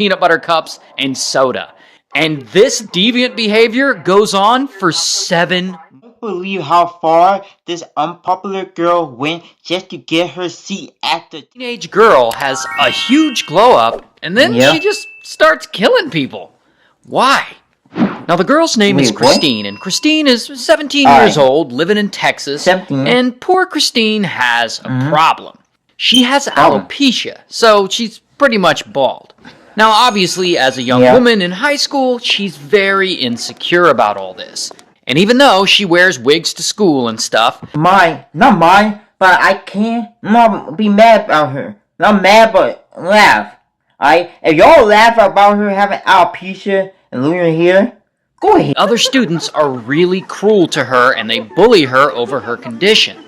peanut butter cups, and soda. And this deviant behavior goes on for 7 months. I can't believe how far this unpopular girl went just to get her seat at the Teenage girl has a huge glow up, and then she just starts killing people. Why? Now, the girl's name is Christine, and Christine is 17 years old, living in Texas, 17. and poor Christine has a problem. She has alopecia, so she's pretty much bald. Now, obviously, as a young woman in high school, she's very insecure about all this. And even though she wears wigs to school and stuff, not mine, but I can't not be mad about her. Not mad, but laugh. If y'all laugh about her having alopecia and losing her hair, go ahead. other students are really cruel to her and they bully her over her condition.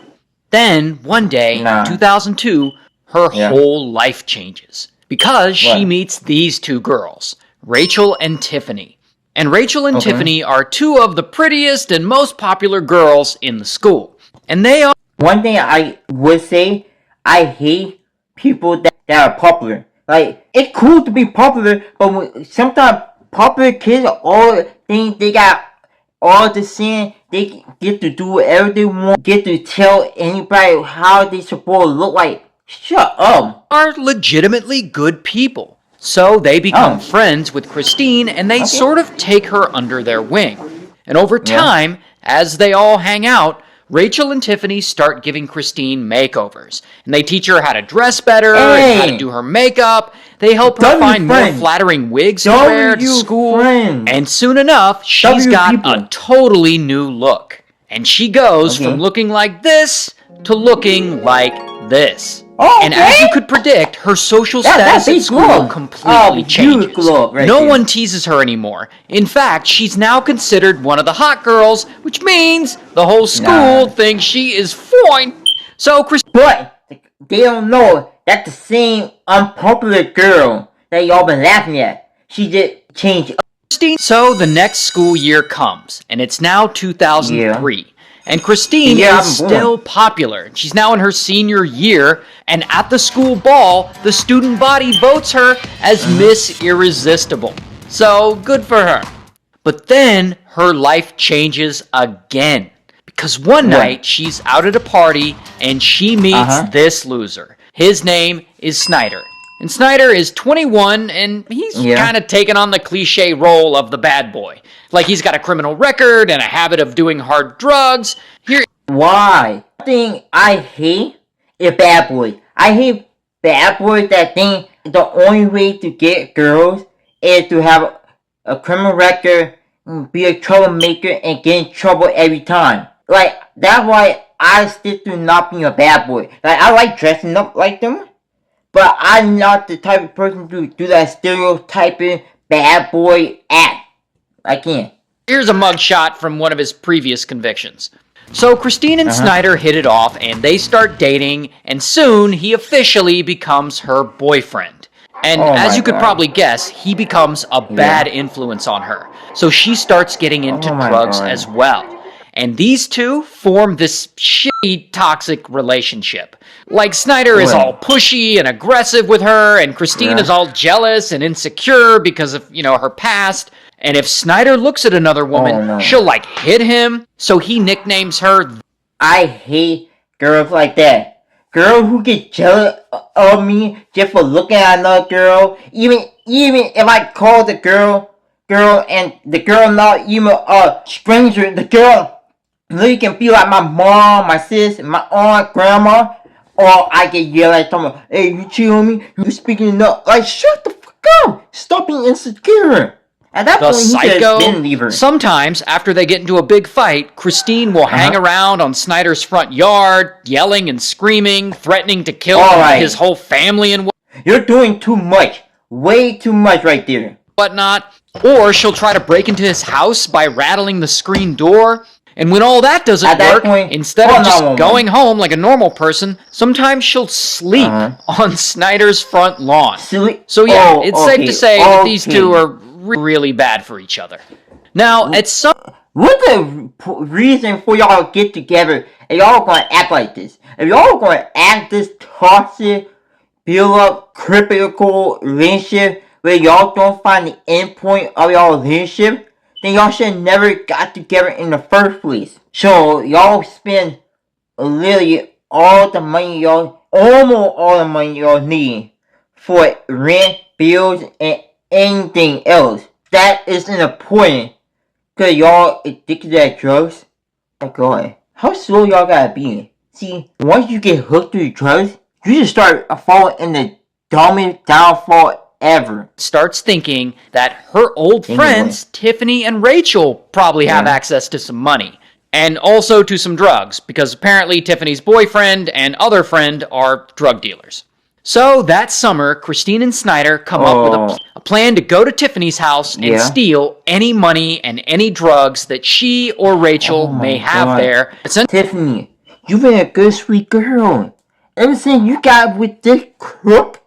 Then, one day, in 2002, her whole life changes. Because she meets these 2 girls, Rachel and Tiffany. And Rachel and Tiffany are 2 of the prettiest and most popular girls in the school. And they are... One thing I would say, I hate people that are popular. Like, it's cool to be popular, but sometimes popular kids all think they got all the same. They get to do whatever they want, get to tell anybody how they supposed to look like. Shut up. Are legitimately good people. So they become friends with Christine and they sort of take her under their wing. And over time, as they all hang out, Rachel and Tiffany start giving Christine makeovers. And they teach her how to dress better and how to do her makeup. They help her find more flattering wigs to wear to school. And soon enough, she's got a totally new look. And she goes from looking like this to looking like this. And as you could predict, her social status at school completely changes. No one teases her anymore. In fact, she's now considered one of the hot girls, which means the whole school thinks she is fine. So, But they don't know that's the same unpopular girl that y'all been laughing at. She did change. So the next school year comes, and it's now 2003. And Christine is still popular. She's now in her senior year, and at the school ball, the student body votes her as Miss Irresistible. So, good for her. But then, her life changes again. Because one night, she's out at a party, and she meets this loser. His name is Snyder. And Snyder is 21, and he's kind of taken on the cliche role of the bad boy. Like, he's got a criminal record and a habit of doing hard drugs. Why? The thing I hate is bad boys. I hate bad boys that think the only way to get girls is to have a criminal record, be a troublemaker, and get in trouble every time. Like, that's why I stick to not being a bad boy. Like, I like dressing up like them, but I'm not the type of person to do that stereotyping bad boy act. I can't. Here's a mugshot from one of his previous convictions. So Christine and Snyder hit it off, and they start dating, and soon he officially becomes her boyfriend. And as you could probably guess, he becomes a bad influence on her. So she starts getting into drugs as well. And these 2 form this shitty, toxic relationship. Like, Snyder is all pushy and aggressive with her, and Christine is all jealous and insecure because of, her past. And if Snyder looks at another woman, she'll, hit him. So he nicknames her... I hate girls like that. Girls who get jealous of me just for looking at another girl. Even if I call the girl, and the girl not even a stranger, the girl really can be like my mom, my sis, my aunt, grandma, or I get yelled at someone, hey, you cheat on me? You speaking enough? Like, shut the fuck up! Stop being insecure! At that point, he could have been leave her. Sometimes, after they get into a big fight, Christine will hang around on Snyder's front yard, yelling and screaming, threatening to kill his whole family and You're doing too much. Way too much right there. Whatnot. Or she'll try to break into his house by rattling the screen door. And when all that doesn't work, instead of just going home like a normal person, sometimes she'll sleep on Snyder's front lawn. So yeah, it's safe to say that these 2 are really bad for each other. Now, at some... What's the reason for y'all to get together and y'all gonna act like this? If y'all gonna act this toxic, build up, critical relationship, where y'all don't find the end point of y'all relationship, then y'all should never got together in the first place. So y'all spend literally all the money y'all, almost all the money y'all need for rent, bills, and anything else. That isn't important because y'all addicted to drugs. Oh my god, how slow y'all gotta be. See, once you get hooked to drugs, you just start falling in the dumbest downfall ever. Starts thinking that her old friends, Tiffany and Rachel, probably have access to some money. And also to some drugs, because apparently Tiffany's boyfriend and other friend are drug dealers. So that summer, Christine and Snyder come up with a plan to go to Tiffany's house and steal any money and any drugs that she or Rachel may have there. Tiffany, you've been a good, sweet girl. Ever since you got with this crook,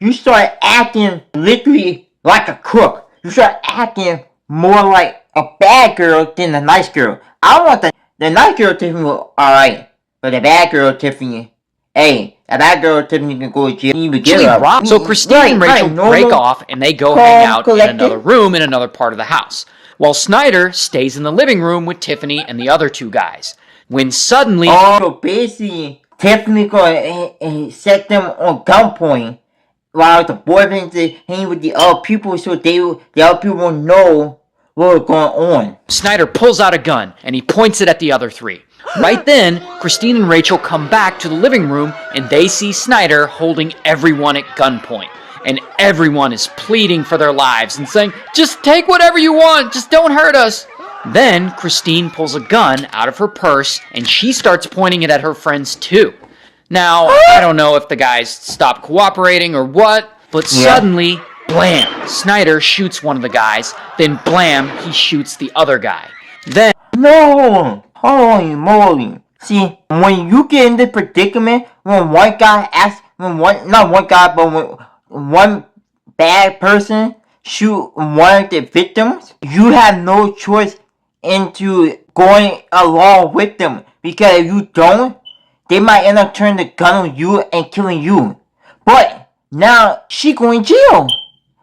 you started acting literally like a crook. You started acting more like a bad girl than a nice girl. I want the nice girl Tiffany was alright, but the bad girl Tiffany, hey, the bad girl Tiffany can go to jail. You get her. So Christine and Rachel break off and they go hang out in another room in another part of the house, while Snyder stays in the living room with Tiffany and the other two guys. When suddenly, so basically, Tiffany gonna set them on gunpoint while the boyfriend hang with the other people, so the other people know what's going on. Snyder pulls out a gun and he points it at the other three. Right then, Christine and Rachel come back to the living room and they see Snyder holding everyone at gunpoint. And everyone is pleading for their lives and saying, "Just take whatever you want, just don't hurt us." Then Christine pulls a gun out of her purse and she starts pointing it at her friends too. Now, I don't know if the guys stopped cooperating or what, but suddenly, blam! Snyder shoots one of the guys, then blam! He shoots the other guy. Then, no! Holy moly! See, when you get in the predicament, when one guy asks, not one guy, but when one bad person shoot one of the victims, you have no choice into going along with them, because if you don't, they might end up turning the gun on you and killing you. But now she going to jail.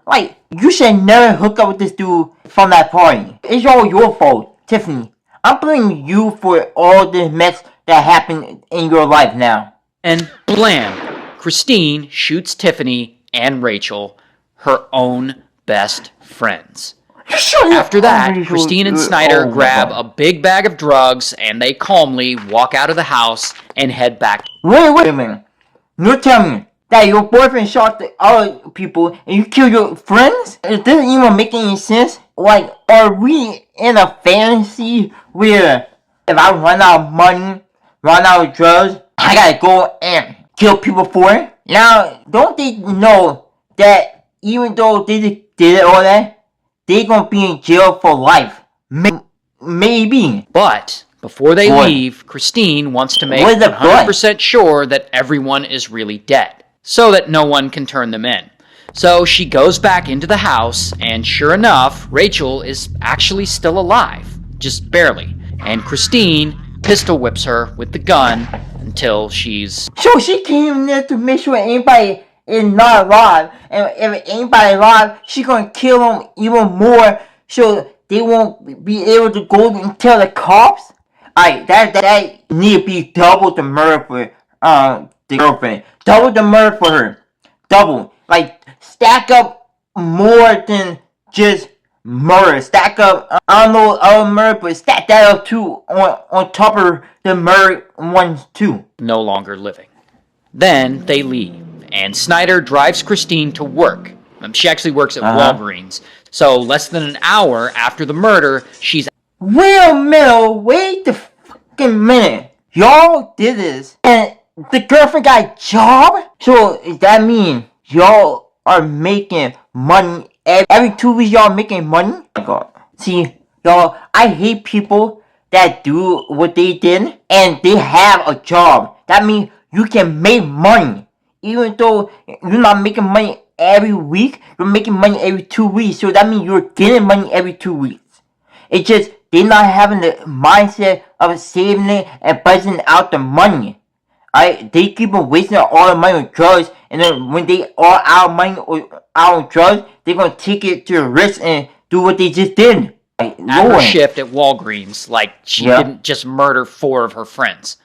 Like, you should never hook up with this dude from that party. It's all your fault, Tiffany. I'm blaming you for all the mess that happened in your life now. And blam! Christine shoots Tiffany and Rachel, her own best friends. After that, Christine and Snyder grab a big bag of drugs and they calmly walk out of the house and head back. Wait a minute. You're telling me that your boyfriend shot the other people and you killed your friends? It doesn't even make any sense. Like, are we in a fantasy where if I run out of money, run out of drugs, I gotta go and kill people for it? Now, don't they know that even though they did all that, they're gonna be in jail for life? Maybe. But before they leave, Christine wants to make 100% sure that everyone is really dead, so that no one can turn them in. So she goes back into the house, and sure enough, Rachel is actually still alive, just barely. And Christine pistol whips her with the gun until she's... So she came in there to make sure anybody is not alive, and if anybody alive, she gonna kill them even more, so they won't be able to go and tell the cops. Alright, that need to be double the murder for the girlfriend, double the murder for her, double, like stack up more than just murder. Stack up, I don't know other murder, but stack that up too on top of the murder ones too. No longer living. Then they leave. And Snyder drives Christine to work. She actually works at Walgreens. So less than an hour after the murder, she's... Wait the fucking minute. Y'all did this, and the girlfriend got a job? So does that mean y'all are making money every 2 weeks? Y'all making money? Oh my god. See, y'all, I hate people that do what they did, and they have a job. That means you can make money. Even though you're not making money every week, you're making money every 2 weeks. So that means you're getting money every 2 weeks. It's just they're not having the mindset of saving it and budgeting out the money. Alright, they keep on wasting all the money on drugs and then when they are out of money or out of drugs, they're gonna take it to the risk and do what they just did. At her shift at Walgreens, like she didn't just murder 4 of her friends.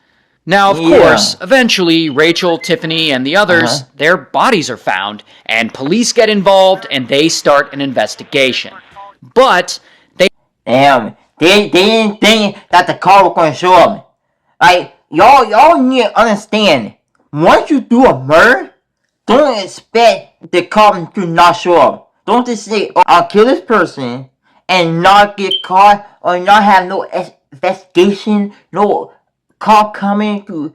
Now, of course, eventually, Rachel, Tiffany, and the others, their bodies are found, and police get involved, and they start an investigation. But they didn't think that the car was gonna show up. Like, y'all need to understand, once you do a murder, don't expect the cop to not show up. Don't just say, oh, I'll kill this person, and not get caught, or not have no investigation, no cop coming to,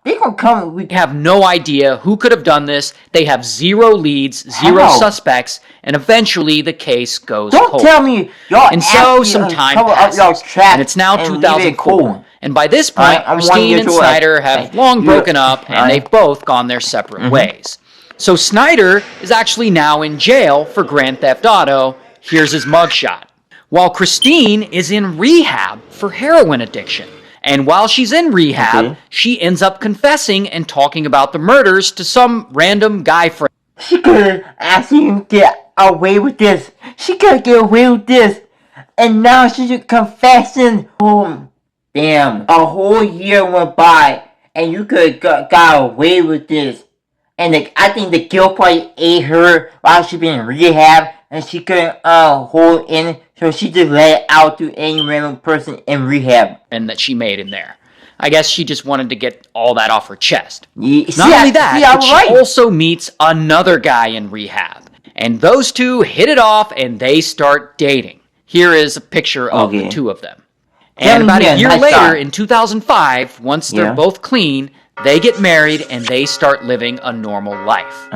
they gonna come. We have no idea who could have done this. They have 0 leads, 0 suspects, and eventually the case goes cold. Don't tell me y'all. And so some time passes, and it's now 2004. And by this point, Christine and Snyder have long broken up, and they've both gone their separate ways. So Snyder is actually now in jail for Grand Theft Auto. Here's his mugshot. While Christine is in rehab for heroin addiction. And while she's in rehab, she ends up confessing and talking about the murders to some random guy friend. She could actually get away with this. She could get away with this. And now she's confessing. Damn. A whole year went by and you could got away with this. And I think the guilt probably ate her while she been in rehab. And she couldn't hold in, so she just let it out to any random person in rehab. And that she made in there. I guess she just wanted to get all that off her chest. Not only that, but she also meets another guy in rehab. And those two hit it off and they start dating. Here is a picture of the two of them. And about a year later, in 2005, once they're both clean, they get married and they start living a normal life.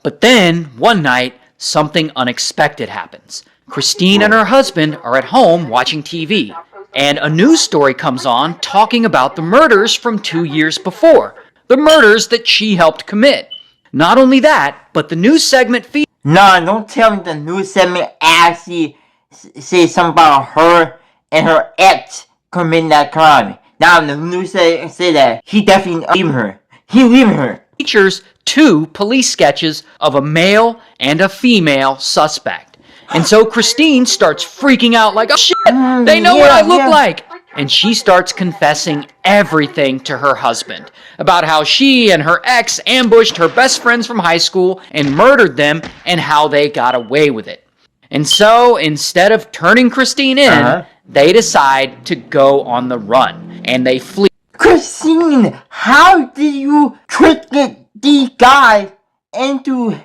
But then, one night, something unexpected happens. Christine and her husband are at home watching TV, and a news story comes on talking about the murders from 2 years before, the murders that she helped commit. Not only that, but the news segment No, don't tell me the news segment actually says something about her and her ex committing that crime. Now the news say that he definitely leaving her. He leaving her. Features 2 police sketches of a male and a female suspect. And so Christine starts freaking out like, oh shit, they know what I look like. And she starts confessing everything to her husband about how she and her ex ambushed her best friends from high school and murdered them and how they got away with it. And so instead of turning Christine in, they decide to go on the run and they flee. Christine, how did you trick these guys into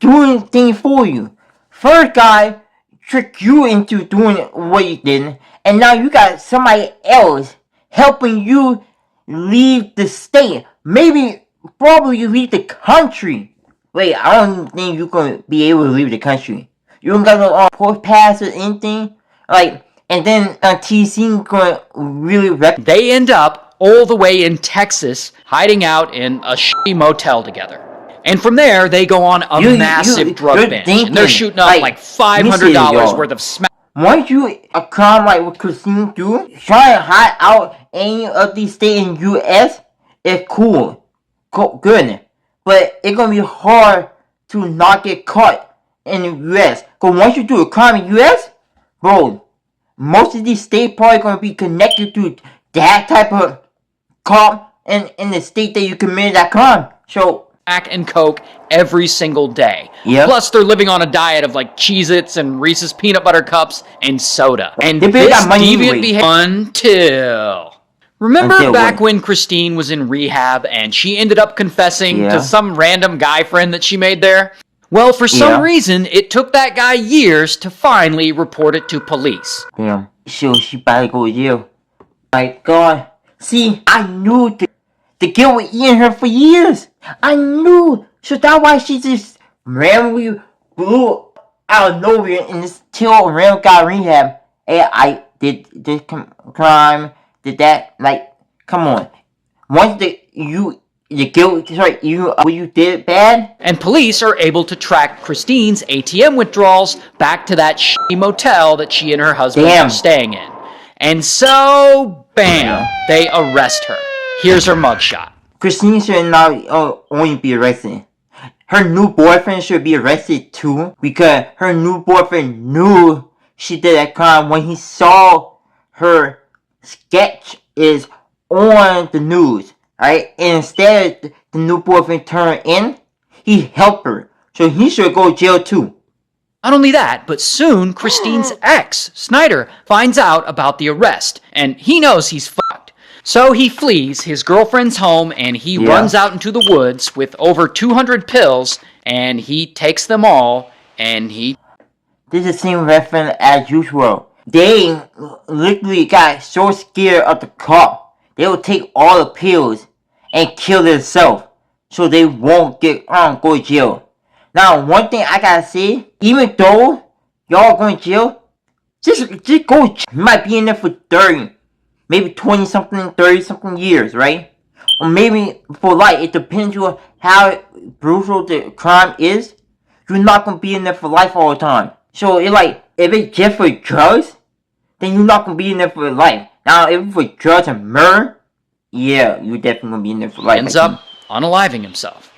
doing things for you? First guy tricked you into doing what you did, and now you got somebody else helping you leave the state. Maybe, probably leave the country. Wait, I don't think you're going to be able to leave the country. You don't got no port pass or anything? Like, and then TC going to really They end up all the way in Texas, hiding out in a shitty motel together. And from there, they go on a massive drug binge. And they're shooting up like $500 worth of smack. Once you a crime like what Christine do, try to hide out any of these states in U.S. is cool. Good. But it's going to be hard to not get caught in the U.S. Because once you do a crime in U.S., bro, most of these states probably going to be connected to that type of cop in the state that you committed that crime. So crack and coke every single day. Plus they're living on a diet of like Cheez-Its and Reese's peanut butter cups and soda. And this deviant behavior until back when Christine was in rehab and she ended up confessing to some random guy friend that she made there? Well, for some reason, it took that guy years to finally report it to police. Damn. So she better go to jail. My God. See, I knew the guilt was eating her for years. I knew. So that's why she just randomly blew out of nowhere and just killed a random guy in rehab. Hey, I did this crime, did that. Like, come on. Once the guilt, sorry, you did bad. And police are able to track Christine's ATM withdrawals back to that shitty motel that she and her husband were staying in. And so, bam, they arrest her. Here's her mugshot. Christine should not only be arrested. her new boyfriend should be arrested too, because her new boyfriend knew she did that crime when he saw her sketch is on the news, right? And instead the new boyfriend turned in, he helped her. So he should go to jail too. Not only that, but soon Christine's ex, Snyder, finds out about the arrest, and he knows he's fucked. So he flees his girlfriend's home and he runs out into the woods with over 200 pills, and he takes them all, and he... This is the same reference as usual. They literally got so scared of the cop, they will take all the pills and kill themselves so they won't go to jail. Now, one thing I gotta say, even though y'all going to jail, just go. You might be in there for 30, maybe 20 something, 30 something years, right? Or maybe for life. It depends on how brutal the crime is. You're not gonna be in there for life all the time. So it's like, if it's just for drugs, then you're not gonna be in there for life. Now, if it's for drugs and murder, yeah, you're definitely gonna be in there for life. ends up unaliving himself.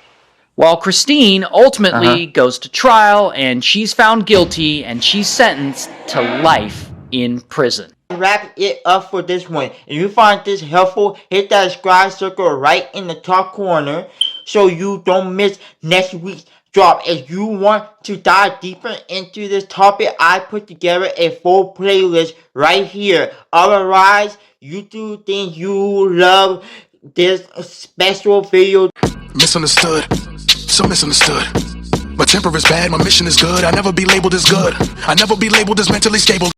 While Christine ultimately goes to trial, and she's found guilty, and she's sentenced to life in prison. Wrap it up for this one. If you find this helpful, hit that subscribe circle right in the top corner so you don't miss next week's drop. If you want to dive deeper into this topic, I put together a full playlist right here. Otherwise, you do things you love this special video. Misunderstood, so misunderstood. My temper is bad, my mission is good. I never be labeled as good. I never be labeled as mentally stable.